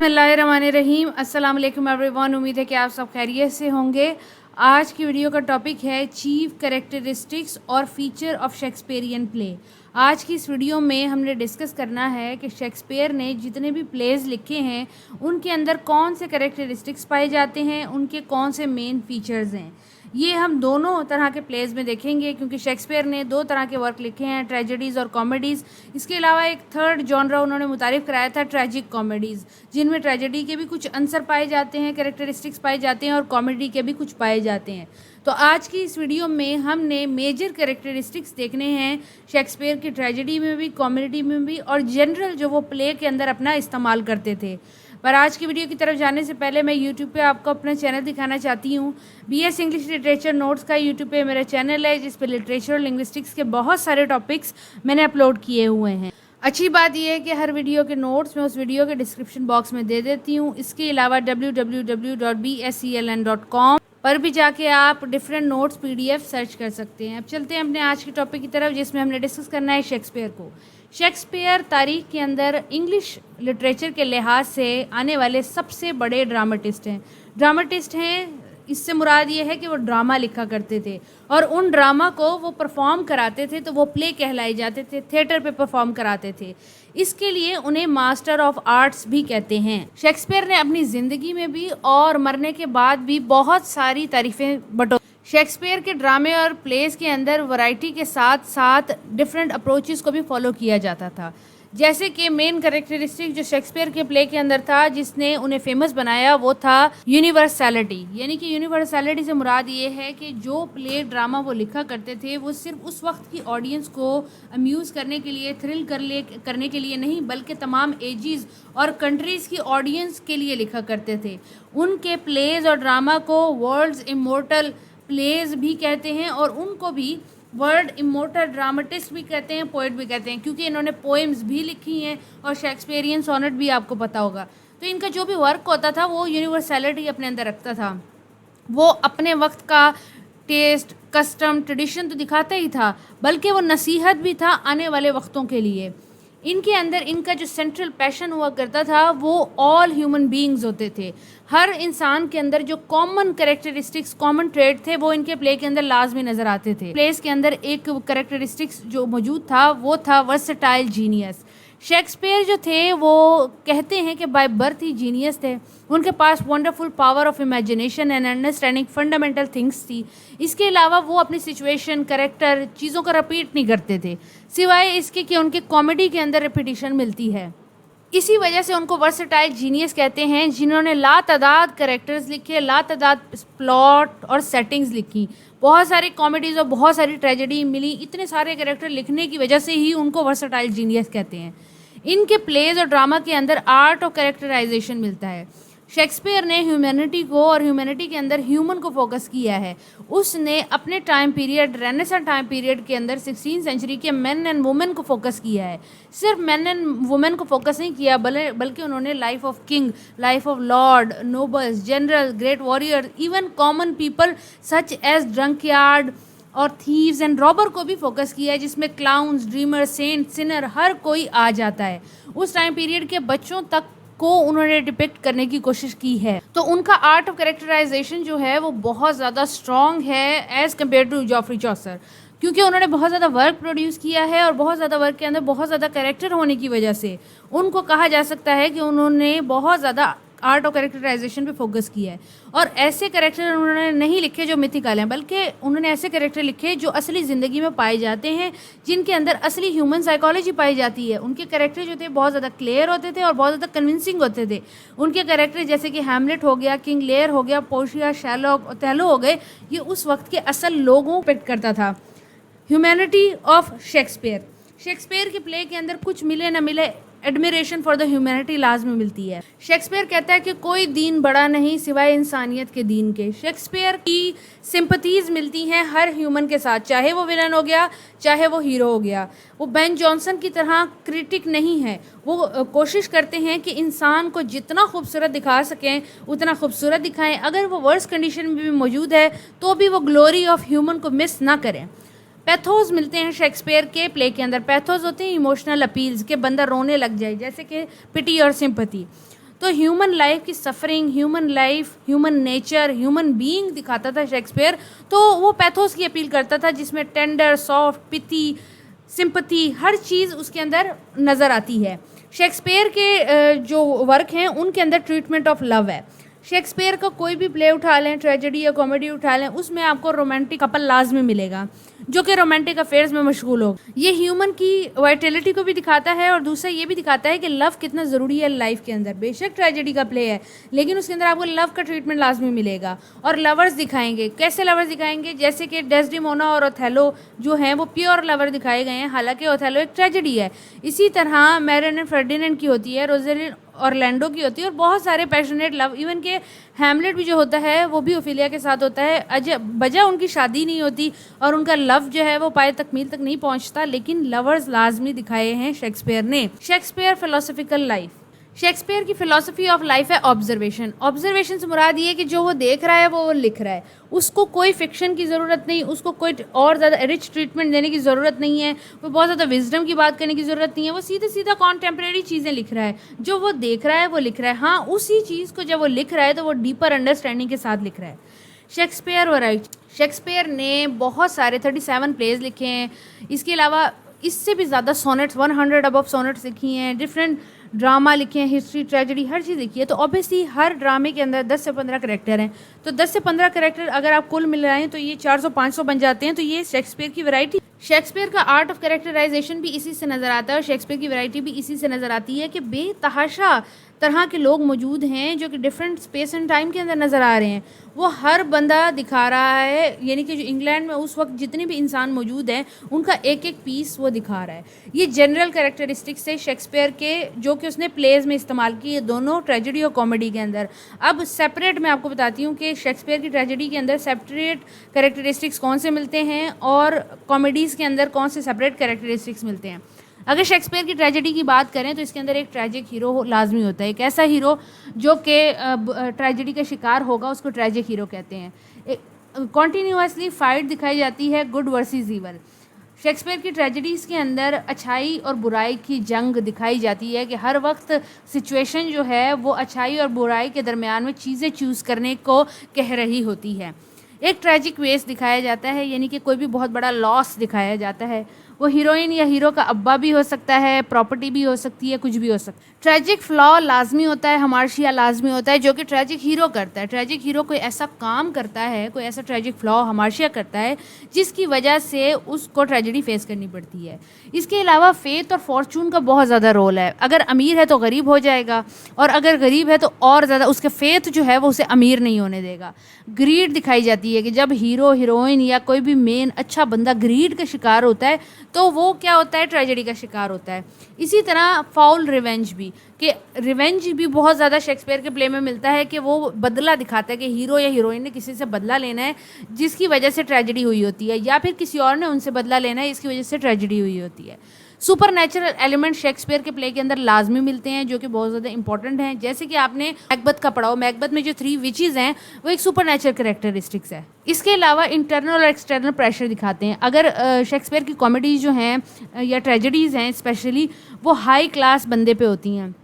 बिस्मिल्लाहिर्रहमानिर्रहीम। अस्सलाम वालेकुम एवरीवन। उम्मीद है कि आप सब खैरियत से होंगे। आज की वीडियो का टॉपिक है चीफ कैरेक्टरिस्टिक्स और फीचर ऑफ शेक्सपियरियन प्ले। आज की इस वीडियो में हमने डिस्कस करना है कि शेक्सपियर ने जितने भी प्लेज लिखे हैं उनके अंदर कौन से कैरेक्टरिस्टिक्स पाए जाते हैं, उनके कौन से मेन फीचर्स हैं। ये हम दोनों तरह के प्लेज में देखेंगे क्योंकि शेक्सपियर ने दो तरह के वर्क लिखे हैं, ट्रेजेडीज़ और कॉमेडीज़। इसके अलावा एक थर्ड जॉनरा उन्होंने मुतारिफ कराया था, ट्रेजिक कॉमेडीज़, जिनमें ट्रेजेडी के भी कुछ आंसर पाए जाते हैं, कैरेक्टरिस्टिक्स पाए जाते हैं और कॉमेडी के भी कुछ पाए जाते हैं। तो आज की इस वीडियो में हमने मेजर कैरेक्टरिस्टिक्स देखने हैं शेक्सपियर की ट्रेजेडी में भी, कॉमेडी में भी और जनरल जो वो प्ले के अंदर अपना इस्तेमाल करते थे। पर आज की वीडियो की तरफ जाने से पहले मैं यूट्यूब पे आपको अपना चैनल दिखाना चाहती हूँ। BS इंग्लिश लिटरेचर नोट्स का यूट्यूब पे मेरा चैनल है जिस पे लिटरेचर और लिंग्विस्टिक्स के बहुत सारे टॉपिक्स मैंने अपलोड किए हुए हैं। अच्छी बात यह है कि हर वीडियो के नोट्स मैं उस वीडियो के डिस्क्रिप्शन बॉक्स में दे देती हूँ। इसके अलावा www.bseln.com पर भी जाके आप डिफरेंट नोट्स PDF सर्च कर सकते हैं। अब चलते हैं अपने आज के टॉपिक की तरफ जिसमें हमने डिस्कस करना है शेक्सपियर को। शेक्सपियर तारीख के अंदर इंग्लिश लिटरेचर के लिहाज से आने वाले सबसे बड़े ड्रामेटिस्ट हैं। इससे मुराद ये है कि वो ड्रामा लिखा करते थे और उन ड्रामा को वो परफॉर्म कराते थे, तो वो प्ले कहलाए जाते थे, थिएटर पे परफॉर्म कराते थे। इसके लिए उन्हें मास्टर ऑफ आर्ट्स भी कहते हैं। शेक्सपियर ने अपनी ज़िंदगी में भी और मरने के बाद भी बहुत सारी तारीफ़ें बटोरी। शेक्सपियर के ड्रामे और प्लेस के अंदर वैरायटी के साथ साथ डिफरेंट अप्रोचेस को भी फॉलो किया जाता था। जैसे कि मेन कैरेक्टरिस्टिक जो शेक्सपियर के प्ले के अंदर था जिसने उन्हें फेमस बनाया वो था यूनिवर्सैलिटी। यानी कि यूनिवर्सैलिटी से मुराद ये है कि जो प्ले ड्रामा वो लिखा करते थे वो सिर्फ उस वक्त की ऑडियंस को अम्यूज़ करने के लिए, थ्रिल करने के लिए नहीं बल्कि तमाम एजेस और कंट्रीज़ की ऑडियंस के लिए लिखा करते थे। उनके प्लेज और ड्रामा को वर्ल्ड्स इमोर्टल प्लेज भी कहते हैं और उनको भी वर्ल्ड इमोर्टल ड्रामेटिस्ट भी कहते हैं, पोएट भी कहते हैं, क्योंकि इन्होंने पोएम्स भी लिखी हैं और शेक्सपियरियन सोनेट भी आपको पता होगा। तो इनका जो भी वर्क होता था वो यूनिवर्सैलिटी अपने अंदर रखता था। वो अपने वक्त का टेस्ट, कस्टम, ट्रेडिशन तो दिखाता ही था बल्कि वो नसीहत भी था आने वाले वक्तों के लिए। इनके अंदर इनका जो सेंट्रल पैशन हुआ करता था वो ऑल ह्यूमन बीइंग्स होते थे। हर इंसान के अंदर जो कॉमन कैरेक्टरिस्टिक्स, कॉमन ट्रेड थे वो इनके प्ले के अंदर लाजमी नज़र आते थे। प्लेस के अंदर एक कैरेक्टरिस्टिक्स जो मौजूद था वो था वर्सेटाइल जीनियस। शेक्सपियर जो थे वो कहते हैं कि बाय बर्थ ही जीनियस थे। उनके पास wonderful power of imagination and understanding fundamental things थी। इसके अलावा वो अपनी सिचुएशन, कैरेक्टर, चीज़ों को रिपीट नहीं करते थे सिवाय इसके कि उनके कॉमेडी के अंदर रिपीटिशन मिलती है। इसी वजह से उनको वर्सेटाइल जीनियस कहते हैं, जिन्होंने लातादाद कैरेक्टर्स लिखे, लातादाद प्लॉट और सेटिंग्स लिखी, बहुत सारी कॉमेडीज़ और बहुत सारी ट्रेजेडी मिली। इतने सारे कैरेक्टर लिखने की वजह से ही उनको वर्सेटाइल जीनियस कहते हैं। इनके प्लेज और ड्रामा के अंदर आर्ट और कैरेक्टराइजेशन मिलता है। शेक्सपियर ने ह्यूमैनिटी को और ह्यूमैनिटी के अंदर ह्यूमन को फोकस किया है। उसने अपने time period, Renaissance time period के अंदर 16वीं सेंचुरी के मेन एंड वुमेन को फोकस किया है। सिर्फ मेन एंड वुमेन को फोकस नहीं किया बल्कि उन्होंने life of king, life of lord, nobles, general, great warrior, even common people such as drunkard और थीव्स एंड रॉबर को भी फोकस किया है, जिसमें क्लाउन्स, ड्रीमर, सेंट, सिनर हर कोई आ जाता है। उस टाइम पीरियड के बच्चों तक को उन्होंने डिपिक्ट करने की कोशिश की है। तो उनका आर्ट ऑफ कैरेक्टराइजेशन जो है वो बहुत ज़्यादा स्ट्रॉन्ग है as compare to Geoffrey Chaucer, क्योंकि उन्होंने बहुत ज़्यादा वर्क प्रोड्यूस किया है और बहुत ज़्यादा वर्क के अंदर बहुत ज़्यादा कैरेक्टर होने की वजह से उनको कहा जा सकता है कि उन्होंने बहुत ज़्यादा आर्ट और कैरेक्टराइजेशन पे फोकस किया है। और ऐसे कैरेक्टर उन्होंने नहीं लिखे जो मिथिकल हैं, बल्कि उन्होंने ऐसे कैरेक्टर लिखे जो असली ज़िंदगी में पाए जाते हैं, जिनके अंदर असली ह्यूमन साइकोलॉजी पाई जाती है। उनके कैरेक्टर जो थे बहुत ज़्यादा क्लियर होते थे और बहुत ज़्यादा कन्विंसिंग होते थे। उनके कैरेक्टर जैसे कि हैमलेट हो गया, किंग लेयर हो गया, पोर्शिया, शैलॉक, ओथेलो हो गए, ये उस वक्त के असल लोगों को पिक करता था। ह्यूमैनिटी ऑफ शेक्सपियर के प्ले के अंदर कुछ मिले न मिले एडमिरेशन फॉर द ह्यूमैनिटी लाजमी मिलती है। शेक्सपियर कहता है कि कोई दीन बड़ा नहीं सिवाय इंसानियत के दीन के। शेक्सपियर की सिंपथीज़ मिलती हैं हर ह्यूमन के साथ, चाहे वो विलन हो गया, चाहे वो हीरो हो गया। वो बेन जॉनसन की तरह क्रिटिक नहीं है। वो कोशिश करते हैं कि इंसान को जितना खूबसूरत दिखा सकें उतना खूबसूरत दिखाएं। अगर वो वर्स्ट कंडीशन में भी मौजूद है तो भी वो ग्लोरी ऑफ ह्यूमन को मिस ना करें। पैथोस मिलते हैं शेक्सपियर के प्ले के अंदर। पैथोस होते हैं इमोशनल अपील्स के, बंदा रोने लग जाए, जैसे कि पिटी और सिंपैथी। तो ह्यूमन लाइफ की suffering, human life, human nature, human being दिखाता था शेक्सपियर। तो वो पैथोस की अपील करता था जिसमें टेंडर, सॉफ्ट, पिटी, सिंपथी, हर चीज़ उसके अंदर नज़र आती है। शेक्सपियर के जो वर्क हैं उनके अंदर ट्रीटमेंट ऑफ लव है। शेक्सपियर का कोई भी प्ले उठा लें, ट्रेजेडी या कॉमेडी उठा लें, उसमें आपको रोमांटिक कपल लाजमी मिलेगा जो कि रोमांटिक अफेयर्स में मशगूल हो। ये ह्यूमन की वाइटलिटी को भी दिखाता है और दूसरा ये भी दिखाता है कि लव कितना ज़रूरी है लाइफ के अंदर। बेशक ट्रेजेडी का प्ले है लेकिन उसके अंदर आपको लव का ट्रीटमेंट लाजमी मिलेगा। और लवर्स दिखाएंगे, कैसे लवर्स दिखाएंगे, जैसे कि डेस्डेमोना और ओथेलो जो हैं वो प्योर लवर दिखाए गए हैं, हालांकि ओथेलो एक ट्रेजेडी है। इसी तरह मैरिन एंड फर्डिनेंड की होती है, रोज़ेलिन ऑरलैंडो की होती है, और बहुत सारे पैशनेट लव, इवन के हैमलेट भी जो होता है वो भी ओफिलिया के साथ होता है। बजा उनकी शादी नहीं होती और उनका लव जो है वो पाए तकमील तक नहीं पहुंचता, लेकिन लवर्स लाजमी दिखाए हैं शेक्सपियर ने। शेक्सपियर फिलोसफिकल लाइफ, शेक्सपियर की फ़िलासफ़ी ऑफ लाइफ है ऑब्जर्वेशन। ऑब्जर्वेशन से मुराद ये है कि जो वो देख रहा है वो लिख रहा है, उसको कोई फिक्शन की ज़रूरत नहीं, उसको कोई और ज़्यादा रिच ट्रीटमेंट देने की ज़रूरत नहीं है, वो बहुत ज़्यादा विजडम की बात करने की ज़रूरत नहीं है, वो सीधे सीधा कॉन्टेम्प्रेरी चीज़ें लिख रहा है। जो वो देख रहा है वो लिख रहा है। हाँ, उसी चीज़ को जब वो लिख रहा है तो वो डीपर अंडरस्टैंडिंग के साथ लिख रहा है। शेक्सपियर वैरायटी, शेक्सपियर ने बहुत सारे 37 प्लेज लिखे हैं। इसके अलावा इससे भी ज़्यादा सोनेट्स, 100 अबव सोनेट्स लिखी हैं, डिफरेंट ड्रामा लिखे हैं, हिस्ट्री, ट्रेजेडी, हर चीज़ लिखी है। तो ऑब्वियसली हर ड्रामे के अंदर 10 से 15 करैक्टर हैं, तो 10 से 15 करैक्टर अगर आप कुल मिलाएं तो ये 400-500 बन जाते हैं। तो ये शेक्सपियर की वैरायटी। शेक्सपियर का आर्ट ऑफ कैरेक्टराइजेशन भी इसी से नज़र आता है और शेक्सपियर की वैरायटी भी इसी से नज़र आती है कि बेतहाशा तरह के लोग मौजूद हैं जो कि डिफरेंट स्पेस एंड टाइम के अंदर नज़र आ रहे हैं। वो हर बंदा दिखा रहा है, यानी कि जो इंग्लैंड में उस वक्त जितने भी इंसान मौजूद हैं उनका एक एक पीस वो दिखा रहा है। ये जनरल कैरेक्टरिस्टिक्स है शेक्सपियर के जो कि उसने प्लेज में इस्तेमाल किए, दोनों ट्रेजेडी और कॉमेडी के अंदर। अब सेपरेट मैं आपको बताती हूँ कि शेक्सपियर की ट्रेजेडी के अंदर सेपरेट कैरेक्टरिस्टिक्स कौन से मिलते हैं और कॉमेडीज़ के अंदर कौन से सेपरेट कैरेक्टरिस्टिक्स मिलते हैं। अगर शेक्सपियर की ट्रेजेडी की बात करें तो इसके अंदर एक ट्रैजिक हीरो लाजमी होता है। एक ऐसा हीरो जो कि ट्रेजेडी का शिकार होगा उसको ट्रैजिक हीरो कहते हैं। कॉन्टीन्यूसली फाइट दिखाई जाती है, गुड वर्सेस ईवल। शेक्सपियर की ट्रेजेडीज़ के अंदर अच्छाई और बुराई की जंग दिखाई जाती है कि हर वक्त सिचुएशन जो है वो अच्छाई और बुराई के दरमियान में चीज़ें चूज़ करने को कह रही होती है। एक ट्रैजिक वेस्ट दिखाया जाता है, यानी कि कोई भी बहुत बड़ा लॉस दिखाया जाता है। वो हीरोइन या हीरो का अब्बा भी हो सकता है, प्रॉपर्टी भी हो सकती है, कुछ भी हो सकता है। ट्रैजिक फ्लॉ लाजमी होता है, हमार्शिया लाजमी होता है जो कि ट्रैजिक हीरो करता है। ट्रैजिक हीरो कोई ऐसा काम करता है, कोई ऐसा ट्रैजिक फ्लॉ हमार्शिया करता है जिसकी वजह से उसको ट्रेजेडी फेस करनी पड़ती है। इसके अलावा फेथ और फॉर्चून का बहुत ज़्यादा रोल है। अगर अमीर है तो गरीब हो जाएगा और अगर गरीब है तो और ज़्यादा उसके फेथ जो है वो उसे अमीर नहीं होने देगा। ग्रीड दिखाई जाती है कि जब हीरो, हीरोइन या कोई भी मेन अच्छा बंदा ग्रीड का शिकार होता है तो वो क्या होता है, ट्रेजेडी का शिकार होता है। इसी तरह फाउल रिवेंज भी, कि रिवेंज भी बहुत ज़्यादा शेक्सपियर के प्ले में मिलता है कि वो बदला दिखाता है कि हीरो या हीरोइन ने किसी से बदला लेना है जिसकी वजह से ट्रेजेडी हुई होती है, या फिर किसी और ने उनसे बदला लेना है इसकी वजह से ट्रेजेडी हुई होती है। सुपर नेचुरल एलिमेंट शेक्सपियर के प्ले के अंदर लाजमी मिलते हैं जो कि बहुत ज़्यादा इंपॉर्टेंट हैं। जैसे कि आपने मैकबेथ का पढ़ा हो, मैकबेथ में जो 3 विचेस हैं वो एक सुपर नेचुरल कैरेक्टरिस्टिक्स है। इसके अलावा इंटरनल और एक्सटर्नल प्रेशर दिखाते हैं। अगर शेक्सपियर की कॉमेडीज़ जो हैं या ट्रेजेडीज़ हैं स्पेशली, वो हाई क्लास बंदे पे होती हैं।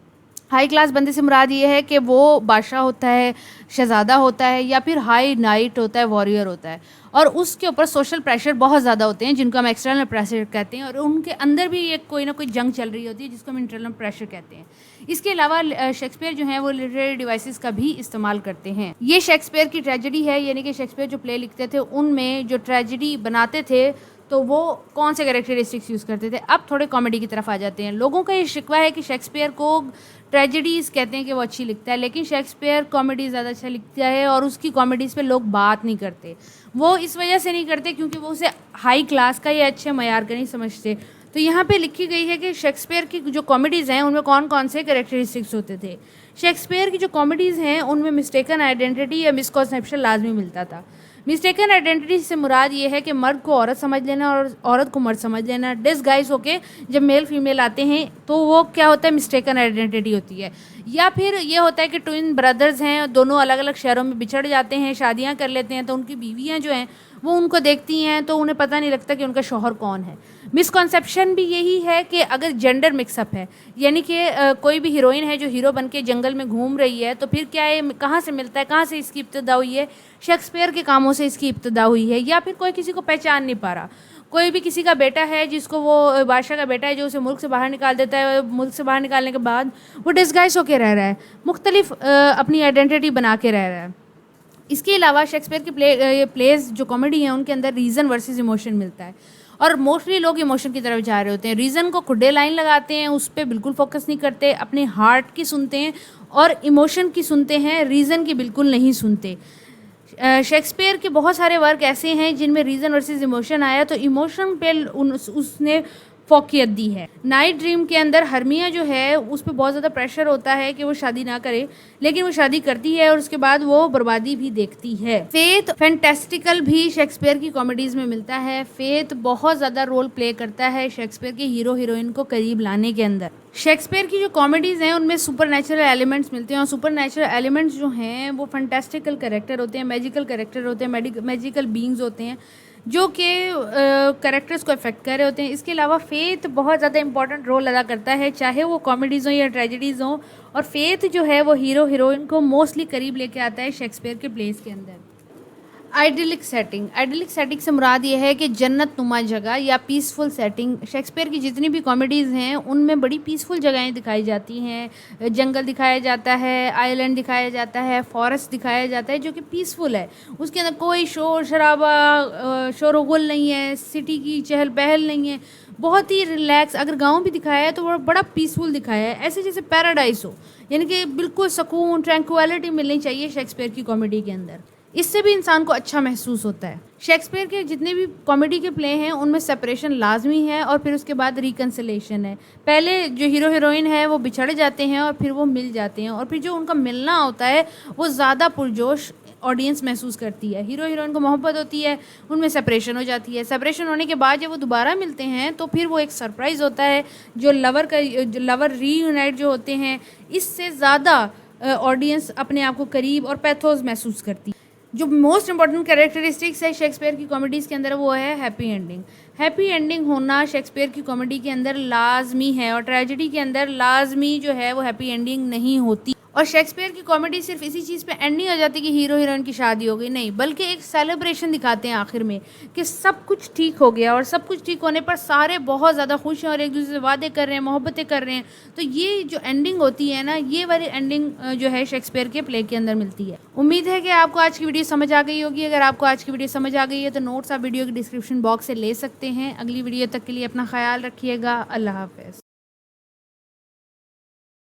हाई क्लास बंदे से मुराद ये है कि वो बादशाह होता है, शहज़ादा होता है या फिर हाई नाइट होता है, वॉरियर होता है, और उसके ऊपर सोशल प्रेशर बहुत ज़्यादा होते हैं जिनको हम एक्सटर्नल प्रेशर कहते हैं, और उनके अंदर भी एक कोई ना कोई जंग चल रही होती है जिसको हम इंटरनल प्रेशर कहते हैं। इसके अलावा शेक्सपियर जो है वो लिटरेरी डिवाइसेस का भी इस्तेमाल करते हैं। ये शेक्सपियर की ट्रेजेडी है, यानी कि शेक्सपियर जो प्ले लिखते थे उनमें जो ट्रेजेडी बनाते थे तो वो कौन से कैरेक्टरिस्टिक्स यूज़ करते थे। अब थोड़े कॉमेडी की तरफ आ जाते हैं। लोगों का ये शिकवा है कि शेक्सपियर को ट्रेजेडीज़ कहते हैं कि वो अच्छी लिखता है, लेकिन शेक्सपियर कॉमेडी ज़्यादा अच्छा लिखता है और उसकी कॉमेडीज़ पे लोग बात नहीं करते। वो इस वजह से नहीं करते क्योंकि वो उसे हाई क्लास का या अच्छे मयार का नहीं समझते। तो यहाँ पे लिखी गई है कि शेक्सपियर की जो कॉमेडीज़ हैं उनमें कौन कौन से कैरेक्टरिस्टिक्स होते थे। शेक्सपियर की जो कॉमेडीज़ हैं उनमें मिस्टेकन आइडेंटिटी या मिसकॉन्सेप्शन लाजमी मिलता था। मिस्टेकन आइडेंटिटी से मुराद ये है कि मर्द को औरत समझ लेना और औरत को मर्द समझ लेना। डिसगाइज होके जब मेल फीमेल आते हैं तो वो क्या होता है, मिस्टेकन आइडेंटिटी होती है। या फिर ये होता है कि ट्विन ब्रदर्स हैं, दोनों अलग अलग शहरों में बिछड़ जाते हैं, शादियां कर लेते हैं, तो उनकी बीवियां जो हैं वो उनको देखती हैं तो उन्हें पता नहीं लगता कि उनका शौहर कौन है। मिसकॉन्सेप्शन भी यही है कि अगर जेंडर मिक्सअप है, यानी कि कोई भी हीरोइन है जो हीरो बन के जंगल में घूम रही है, तो फिर क्या है, कहाँ से मिलता है, कहाँ से इसकी इब्तिदा हुई है, शेक्सपियर के कामों से इसकी इब्तिदा हुई है, या फिर कोई किसी को पहचान नहीं पा रहा। कोई भी किसी का बेटा है जिसको वो बादशाह का बेटा है जो उसे मुल्क से बाहर निकाल देता है, मुल्क से बाहर निकालने के बाद वो डिस्गाइज होकर रह रहा है, मुख्तलिफ अपनी आइडेंटिटी बना के रह रहा है। इसके अलावा शेक्सपियर की प्लेज जो कॉमेडी है उनके अंदर रीज़न वर्सेस इमोशन मिलता है, और मोस्टली लोग इमोशन की तरफ जा रहे होते हैं, रीज़न को खुडे लाइन लगाते हैं, उस पर बिल्कुल फोकस नहीं करते, अपने हार्ट की सुनते हैं और इमोशन की सुनते हैं, रीज़न की बिल्कुल नहीं सुनते। शेक्सपियर के बहुत सारे वर्क ऐसे हैं जिनमें रीज़न वर्सेस इमोशन आया, तो इमोशन पे उसने फोकियत दी है। नाइट ड्रीम के अंदर हर्मिया जो है उस पर बहुत ज़्यादा प्रेशर होता है कि वो शादी ना करे, लेकिन वो शादी करती है और उसके बाद वो बर्बादी भी देखती है। फेथ फैंटेस्टिकल भी शेक्सपियर की कॉमेडीज़ में मिलता है। फेथ बहुत ज़्यादा रोल प्ले करता है शेक्सपियर के हीरो हीरोइन को करीब लाने के अंदर। शेक्सपियर की जो कॉमेडीज़ हैं उनमें सुपर नेचुरल एलिमेंट्स मिलते हैं, और सुपर नेचुरल एलिमेंट्स जो हैं वो फैंटेस्टिकल कैरेक्टर होते हैं, मैजिकल कैरेक्टर होते हैं, मैजिकल बीइंग्स होते हैं जो कि कैरेक्टर्स को अफेक्ट कर रहे होते हैं। इसके अलावा फेथ बहुत ज़्यादा इंपॉर्टेंट रोल अदा करता है, चाहे वो कॉमेडीज़ हों या ट्रेजेडीज़ हों, और फेथ जो है वो हीरो हीरोइन को मोस्टली करीब लेके आता है शेक्सपियर के प्लेस के अंदर। आइडिलिक सेटिंग से मुराद ये है कि जन्नत नुमा जगह या पीसफुल सेटिंग। शेक्सपियर की जितनी भी कॉमेडीज़ हैं उनमें बड़ी पीसफुल जगहें दिखाई जाती हैं, जंगल दिखाया जाता है, आइलैंड दिखाया जाता है, फॉरेस्ट दिखाया जाता है जो कि पीसफुल है, उसके अंदर कोई शोर शराबा शोरगुल नहीं है, सिटी की चहल पहल नहीं है, बहुत ही रिलैक्स। अगर गाँव भी दिखाया है तो वो बड़ा पीसफुल दिखाया है, ऐसे जैसे पैराडाइस हो, यानी कि बिल्कुल सुकून ट्रैंक्विलिटी मिलनी चाहिए शेक्सपियर की कॉमेडी के अंदर, इससे भी इंसान को अच्छा महसूस होता है। शेक्सपियर के जितने भी कॉमेडी के प्ले हैं उनमें सेपरेशन लाजमी है और फिर उसके बाद रिकन्सिलेशन है। पहले जो हीरो हीरोइन है वो बिछड़ जाते हैं और फिर वो मिल जाते हैं, और फिर जो उनका मिलना होता है वो ज़्यादा पुरजोश ऑडियंस महसूस करती है। हीरो हीरोइन को मोहब्बत होती है, उनमें सेपरेशन हो जाती है, सेपरेशन होने के बाद जब वो दोबारा मिलते हैं तो फिर वो एक सरप्राइज़ होता है, जो लवर रीयूनाइट जो होते हैं, इससे ज़्यादा ऑडियंस अपने आप को करीब और पैथोस महसूस करती है। जो मोस्ट इंपॉर्टेंट कैरेक्टरिस्टिक्स है शेक्सपियर की कॉमेडीज़ के अंदर वो है हैप्पी एंडिंग। हैप्पी एंडिंग होना शेक्सपियर की कॉमेडी के अंदर लाजमी है, और ट्रेजेडी के अंदर लाजमी जो है वो हैप्पी एंडिंग नहीं होती। और शेक्सपियर की कॉमेडी सिर्फ इसी चीज़ पे एंड नहीं हो जाती कि हीरो हीरोइन की शादी हो गई, नहीं, बल्कि एक सेलिब्रेशन दिखाते हैं आखिर में कि सब कुछ ठीक हो गया, और सब कुछ ठीक होने पर सारे बहुत ज़्यादा खुश हैं और एक दूसरे से वादे कर रहे हैं, मोहब्बतें कर रहे हैं। तो ये जो एंडिंग होती है ना, ये वाली एंडिंग जो है शेक्सपियर के प्ले के अंदर मिलती है। उम्मीद है कि आपको आज की वीडियो समझ आ गई होगी। अगर आपको आज की वीडियो समझ आ गई है तो नोट्स आप वीडियो के डिस्क्रिप्शन बॉक्स से ले सकते हैं। अगली वीडियो तक के लिए अपना ख्याल रखिएगा। अल्लाह हाफ़िज़।